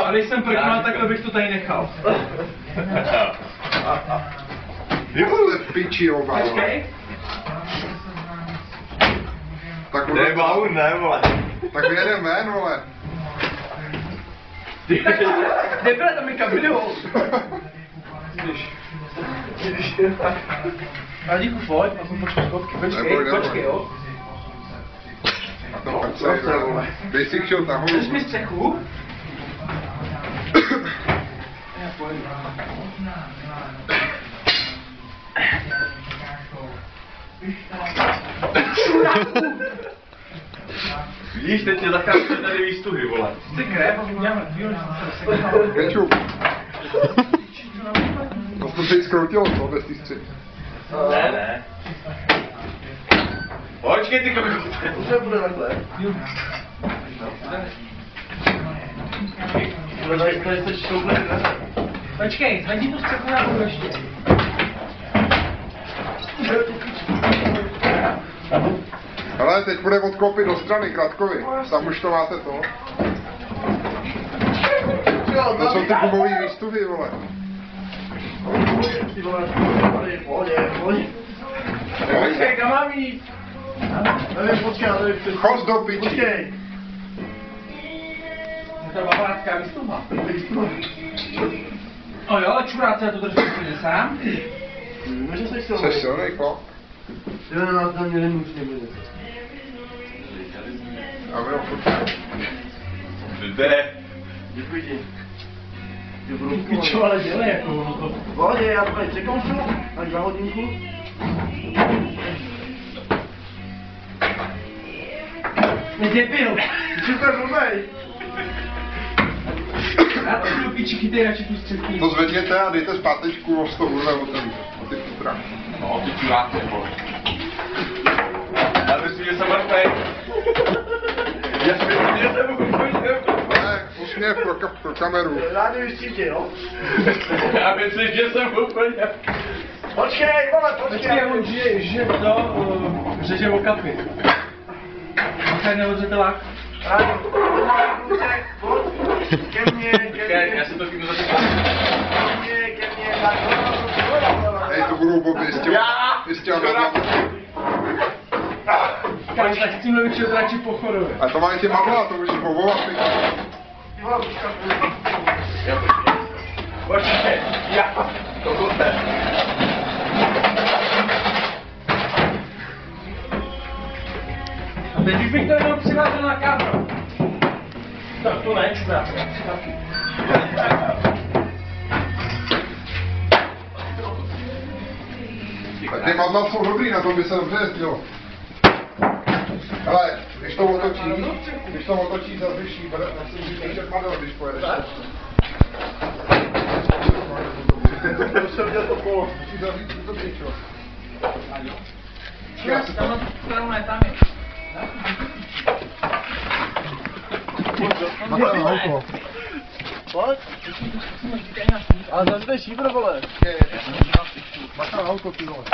a když jsem prknul, takhle bych to tady nechal. Ty vole piči, jo, Počkej. Tak Ne, baur, ne, vole. Tak vyjedeme ven, vole. Nebyla tam Mika, video. Radíku, pojď, já jsem počkej fotky. Počkej, jo. A to pak se, dej si kšel nahoru. Chceš mi střechu? Já pojď. Vidíš, teď tě zachází tady výstuhy, vole. Ty krev, uděláme výhodu. Kečup. To se teď zkroutilo, co, bez ty středy. Ne. Počkej, ty kokote. Už nebude takhle. Tady se šoupne, ne? Počkej, zvedni tu střechu nahoru ještě. Hele, teď bude odkopit do strany Kratkovi. Tam už to máte to. To jsou ty gumový výstupy, vole. Ty vole, tady, pojď. Počkej, kam mám jít? Nevím, počkej, tady před... Chod do piči. Počkej. To je bavarácká výstupa. O jo, čurát se já to držím úplně sám. Může se silný. Jseš silnej, chlap? Jo, na nás tam měli muž nebude. A my ho furt. Jde. Děkuji ti. Dobrou Pičo, ale dělej jako ono to. Pohodě, já to tady překonču, až za hodinku. Neděpil. Ty to blbej. Já to budu piči, chytej radši tu střechu. To zvedněte a dejte zpátečku o 100 hůle o ty futra. No, ty čuráci, vole. Já myslím, že jsem mrtvej. Já si myslím, že jsem úplně. Ne, usměv pro kameru. Rádi vyštítě, jo? Já myslím, že jsem úplně. Počkej, vole, Počkej, on žije to, řeže o kapy. Máte neodřetelák? Rádi, pojď, ke mně, Já si to chytnu za ke mně, tak. Hej, to budou boby, s těma Kámo, tak chci mluvit, že radši pochoduje. a to mají ty madla, to můžeš povovat. Ty vole, počkat. Počkej, já. To kote. A teď bych to jenom přiváděl na kámru. Tak to ne, čurát, taky. A ty madla jsou dobrý, na tom by se dobře jezdilo. Hele, když to otočí za vyšší, musíš ještě madel, když pojedeš. To jsem viděl to polo. Musíš zavřít to pičo. Já si tam na tu stranu ne, tam je. Máte na auto. Pojď. Ale zavřete šíbr, vole. Máte na auto, ty vole.